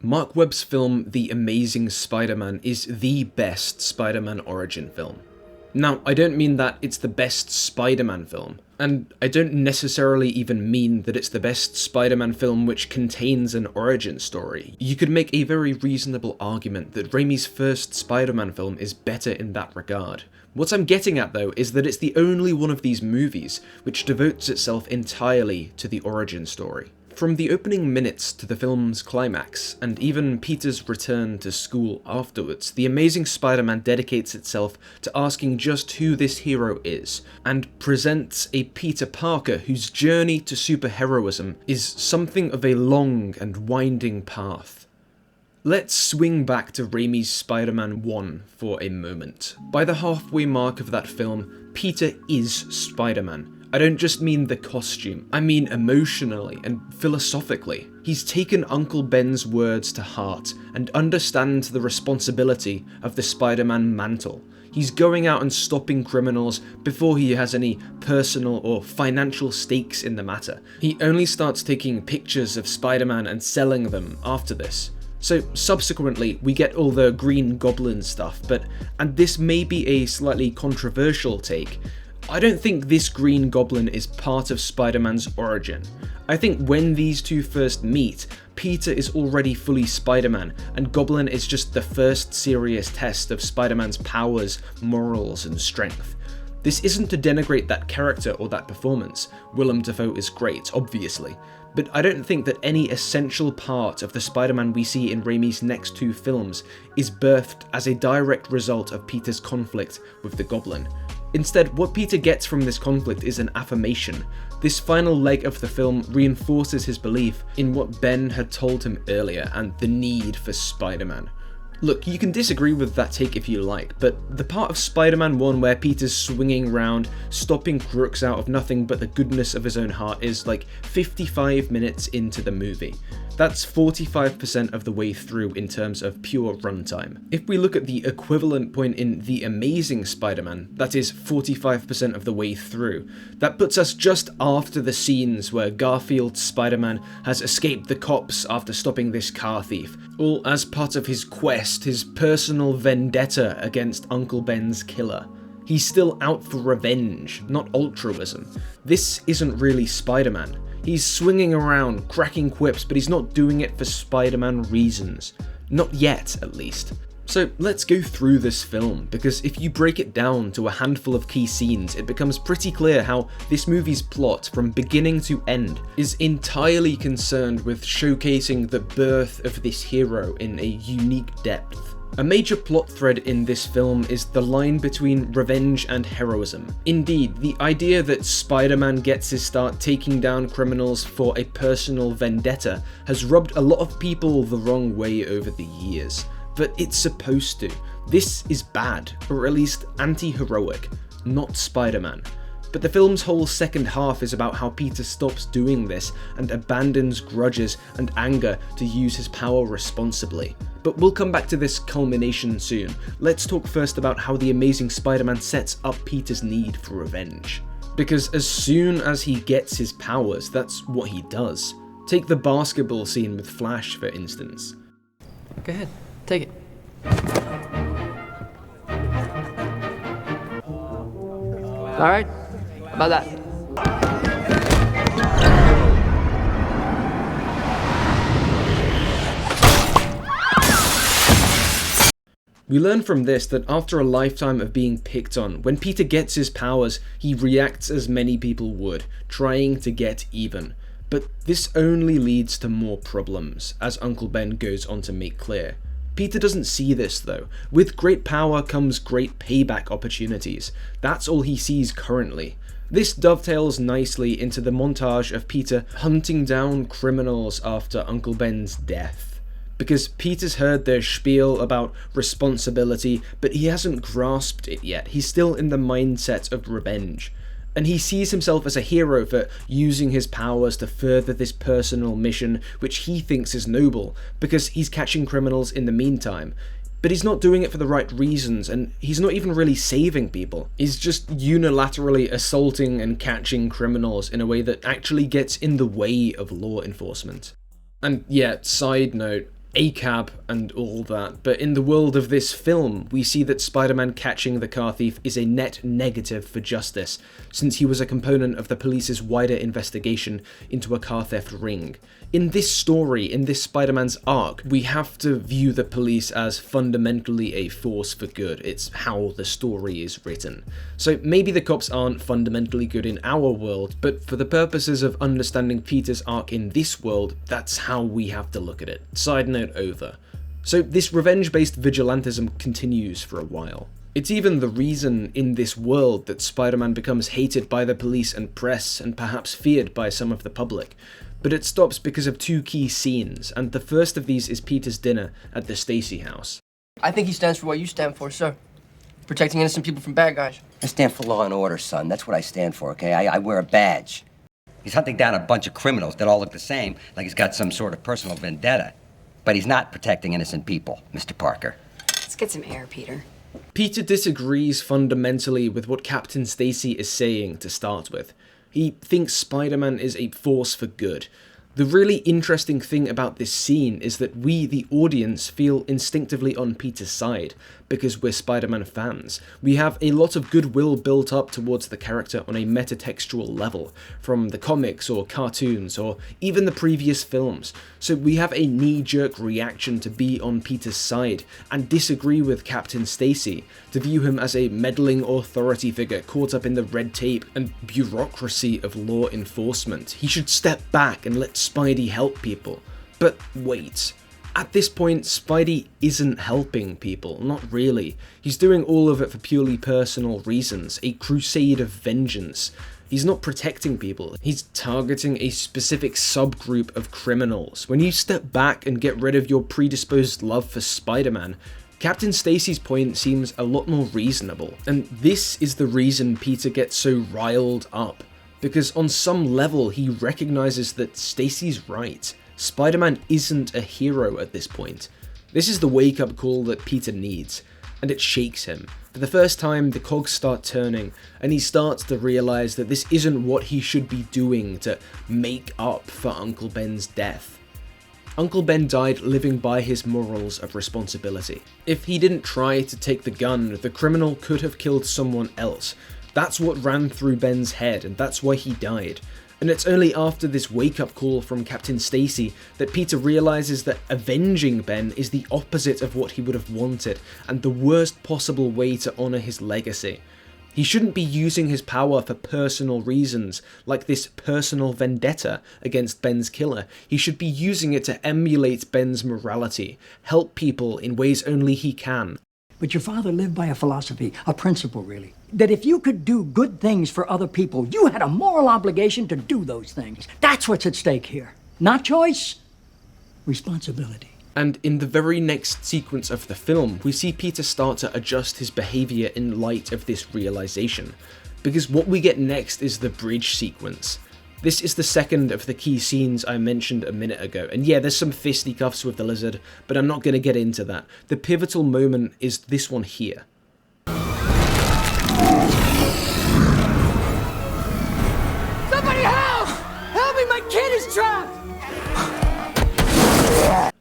Mark Webb's film The Amazing Spider-Man is the best Spider-Man origin film. Now, I don't mean that it's the best Spider-Man film, and I don't necessarily even mean that it's the best Spider-Man film which contains an origin story. You could make a very reasonable argument that Raimi's first Spider-Man film is better in that regard. What I'm getting at though is that it's the only one of these movies which devotes itself entirely to the origin story. From the opening minutes to the film's climax, and even Peter's return to school afterwards, The Amazing Spider-Man dedicates itself to asking just who this hero is, and presents a Peter Parker whose journey to superheroism is something of a long and winding path. Let's swing back to Raimi's Spider-Man 1 for a moment. By the halfway mark of that film, Peter is Spider-Man. I don't just mean the costume, I mean emotionally and philosophically. He's taken Uncle Ben's words to heart and understands the responsibility of the Spider-Man mantle. He's going out and stopping criminals before he has any personal or financial stakes in the matter. He only starts taking pictures of Spider-Man and selling them after this. So subsequently, we get all the Green Goblin stuff, and this may be a slightly controversial take, I don't think this Green Goblin is part of Spider-Man's origin. I think when these two first meet, Peter is already fully Spider-Man, and Goblin is just the first serious test of Spider-Man's powers, morals, and strength. This isn't to denigrate that character or that performance. Willem Dafoe is great, obviously, but I don't think that any essential part of the Spider-Man we see in Raimi's next two films is birthed as a direct result of Peter's conflict with the Goblin. Instead, what Peter gets from this conflict is an affirmation. This final leg of the film reinforces his belief in what Ben had told him earlier and the need for Spider-Man. Look, you can disagree with that take if you like, but the part of Spider-Man 1 where Peter's swinging around, stopping crooks out of nothing but the goodness of his own heart is like 55 minutes into the movie. That's 45% of the way through in terms of pure runtime. If we look at the equivalent point in The Amazing Spider-Man, that is 45% of the way through. That puts us just after the scenes where Garfield's Spider-Man has escaped the cops after stopping this car thief, all as part of his quest, his personal vendetta against Uncle Ben's killer. He's still out for revenge, not altruism. This isn't really Spider-Man. He's swinging around, cracking quips, but he's not doing it for Spider-Man reasons. Not yet, at least. So let's go through this film, because if you break it down to a handful of key scenes, it becomes pretty clear how this movie's plot, from beginning to end, is entirely concerned with showcasing the birth of this hero in a unique depth. A major plot thread in this film is the line between revenge and heroism. Indeed, the idea that Spider-Man gets his start taking down criminals for a personal vendetta has rubbed a lot of people the wrong way over the years. But it's supposed to. This is bad, or at least anti-heroic, not Spider-Man. But the film's whole second half is about how Peter stops doing this and abandons grudges and anger to use his power responsibly. But we'll come back to this culmination soon. Let's talk first about how the Amazing Spider-Man sets up Peter's need for revenge. Because as soon as he gets his powers, that's what he does. Take the basketball scene with Flash, for instance. Go ahead, take it. Alright, how about that? We learn from this that after a lifetime of being picked on, when Peter gets his powers, he reacts as many people would, trying to get even. But this only leads to more problems, as Uncle Ben goes on to make clear. Peter doesn't see this though. With great power comes great payback opportunities. That's all he sees currently. This dovetails nicely into the montage of Peter hunting down criminals after Uncle Ben's death. Because Peter's heard their spiel about responsibility, but he hasn't grasped it yet. He's still in the mindset of revenge. And he sees himself as a hero for using his powers to further this personal mission, which he thinks is noble, because he's catching criminals in the meantime. But he's not doing it for the right reasons, and he's not even really saving people. He's just unilaterally assaulting and catching criminals in a way that actually gets in the way of law enforcement. And yeah, side note, ACAB and all that, but in the world of this film, we see that Spider-Man catching the car thief is a net negative for justice, since he was a component of the police's wider investigation into a car theft ring. In this story, in this Spider-Man's arc, we have to view the police as fundamentally a force for good. It's how the story is written. So maybe the cops aren't fundamentally good in our world, but for the purposes of understanding Peter's arc in this world, that's how we have to look at it. Side note over. So this revenge-based vigilantism continues for a while. It's even the reason in this world that Spider-Man becomes hated by the police and press, and perhaps feared by some of the public. But it stops because of two key scenes, and the first of these is Peter's dinner at the Stacy house. I think he stands for what you stand for, sir. Protecting innocent people from bad guys. I stand for law and order, son. That's what I stand for, okay? I wear a badge. He's hunting down a bunch of criminals that all look the same, like he's got some sort of personal vendetta. But he's not protecting innocent people, Mr. Parker. Let's get some air, Peter. Peter disagrees fundamentally with what Captain Stacy is saying to start with. He thinks Spider-Man is a force for good. The really interesting thing about this scene is that we, the audience, feel instinctively on Peter's side, because we're Spider-Man fans. We have a lot of goodwill built up towards the character on a metatextual level, from the comics or cartoons or even the previous films, so we have a knee-jerk reaction to be on Peter's side and disagree with Captain Stacy, to view him as a meddling authority figure caught up in the red tape and bureaucracy of law enforcement. He should step back and let Spidey help people. But wait. At this point, Spidey isn't helping people, not really. He's doing all of it for purely personal reasons, a crusade of vengeance. He's not protecting people, he's targeting a specific subgroup of criminals. When you step back and get rid of your predisposed love for Spider-Man, Captain Stacy's point seems a lot more reasonable. And this is the reason Peter gets so riled up, because on some level he recognizes that Stacy's right. Spider-Man isn't a hero at this point. This is the wake-up call that Peter needs, and it shakes him. For the first time, the cogs start turning, and he starts to realize that this isn't what he should be doing to make up for Uncle Ben's death. Uncle Ben died living by his morals of responsibility. If he didn't try to take the gun, the criminal could have killed someone else. That's what ran through Ben's head, and that's why he died. And it's only after this wake-up call from Captain Stacy that Peter realizes that avenging Ben is the opposite of what he would have wanted, and the worst possible way to honor his legacy. He shouldn't be using his power for personal reasons, like this personal vendetta against Ben's killer. He should be using it to emulate Ben's morality, help people in ways only he can. But your father lived by a philosophy, a principle really, that if you could do good things for other people, you had a moral obligation to do those things. That's what's at stake here. Not choice, responsibility. And in the very next sequence of the film, we see Peter start to adjust his behavior in light of this realization. Because what we get next is the bridge sequence. This is the second of the key scenes I mentioned a minute ago, and yeah, there's some fisticuffs with the lizard, but I'm not going to get into that. The pivotal moment is this one here. Somebody help! Help me, my kid is trapped!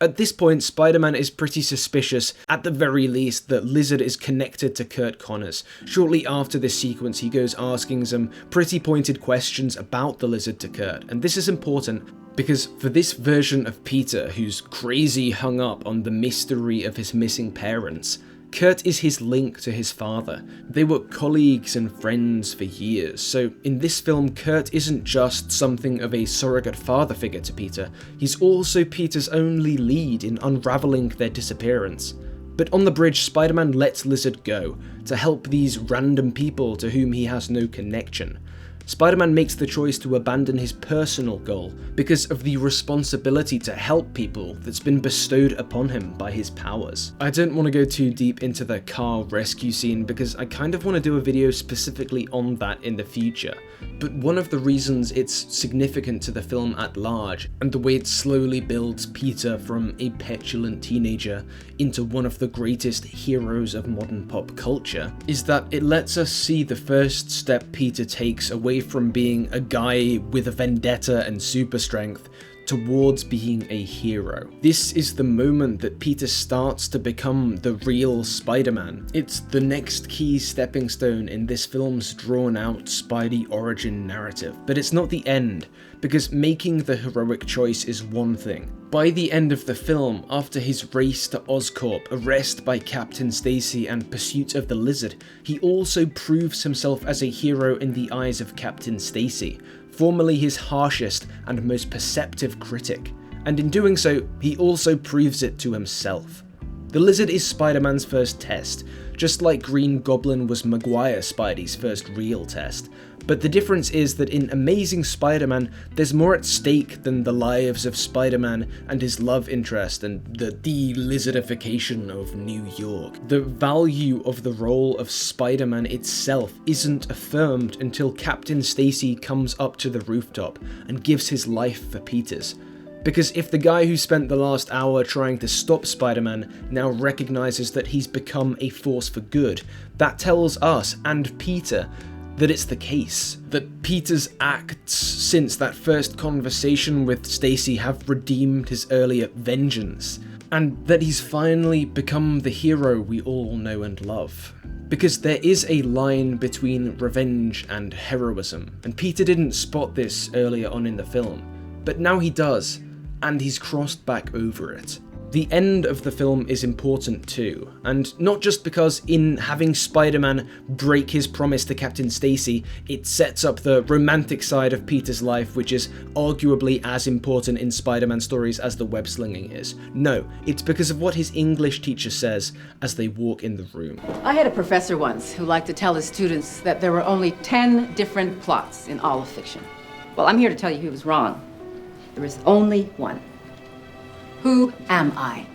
At this point, Spider-Man is pretty suspicious, at the very least, that Lizard is connected to Curt Connors. Shortly after this sequence, he goes asking some pretty pointed questions about the Lizard to Curt, and this is important because for this version of Peter, who's crazy hung up on the mystery of his missing parents, Curt is his link to his father. They were colleagues and friends for years, so in this film, Curt isn't just something of a surrogate father figure to Peter, he's also Peter's only lead in unraveling their disappearance. But on the bridge, Spider-Man lets Lizard go, to help these random people to whom he has no connection. Spider-Man makes the choice to abandon his personal goal because of the responsibility to help people that's been bestowed upon him by his powers. I don't want to go too deep into the car rescue scene because I kind of want to do a video specifically on that in the future, but one of the reasons it's significant to the film at large, and the way it slowly builds Peter from a petulant teenager into one of the greatest heroes of modern pop culture, is that it lets us see the first step Peter takes away from being a guy with a vendetta and super strength towards being a hero. This is the moment that Peter starts to become the real Spider-Man. It's the next key stepping stone in this film's drawn-out Spidey origin narrative. But it's not the end, because making the heroic choice is one thing. By the end of the film, after his race to Oscorp, arrest by Captain Stacy, and pursuit of the Lizard, he also proves himself as a hero in the eyes of Captain Stacy, formerly his harshest and most perceptive critic, and in doing so, he also proves it to himself. The Lizard is Spider-Man's first test, just like Green Goblin was Maguire Spidey's first real test, but the difference is that in Amazing Spider-Man, there's more at stake than the lives of Spider-Man and his love interest and the de-lizardification of New York. The value of the role of Spider-Man itself isn't affirmed until Captain Stacy comes up to the rooftop and gives his life for Peter's. Because if the guy who spent the last hour trying to stop Spider-Man now recognizes that he's become a force for good, that tells us, and Peter, that it's the case. That Peter's acts since that first conversation with Stacy have redeemed his earlier vengeance, and that he's finally become the hero we all know and love. Because there is a line between revenge and heroism, and Peter didn't spot this earlier on in the film, but now he does, and he's crossed back over it. The end of the film is important too, and not just because in having Spider-Man break his promise to Captain Stacy, it sets up the romantic side of Peter's life, which is arguably as important in Spider-Man stories as the web slinging is. No, it's because of what his English teacher says as they walk in the room. I had a professor once who liked to tell his students that there were only 10 different plots in all of fiction. Well, I'm here to tell you he was wrong. There is only one. Who am I?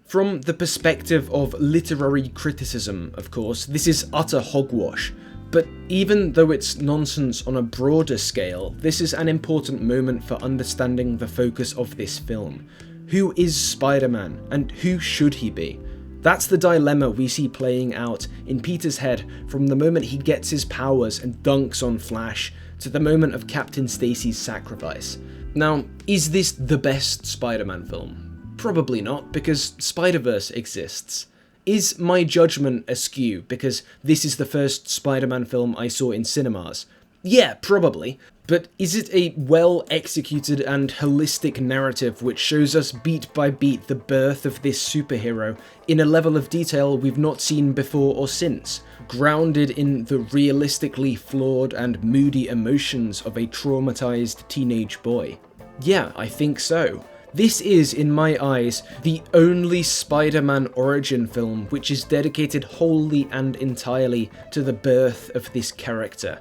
From the perspective of literary criticism, of course, this is utter hogwash. But even though it's nonsense on a broader scale, this is an important moment for understanding the focus of this film. Who is Spider-Man, and who should he be? That's the dilemma we see playing out in Peter's head from the moment he gets his powers and dunks on Flash, to the moment of Captain Stacy's sacrifice. Now, is this the best Spider-Man film? Probably not, because Spider-Verse exists. Is my judgment askew because this is the first Spider-Man film I saw in cinemas? Yeah, probably. But is it a well-executed and holistic narrative which shows us beat by beat the birth of this superhero in a level of detail we've not seen before or since, grounded in the realistically flawed and moody emotions of a traumatized teenage boy? Yeah, I think so. This is, in my eyes, the only Spider-Man origin film which is dedicated wholly and entirely to the birth of this character.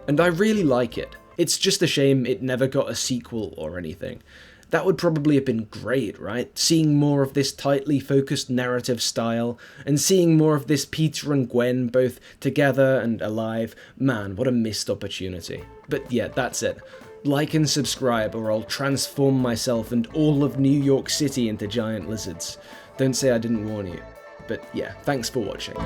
And I really like it. It's just a shame it never got a sequel or anything. That would probably have been great, right? Seeing more of this tightly focused narrative style, and seeing more of this Peter and Gwen both together and alive. Man, what a missed opportunity. But yeah, that's it. Like and subscribe or I'll transform myself and all of New York City into giant lizards. Don't say I didn't warn you. But yeah, thanks for watching.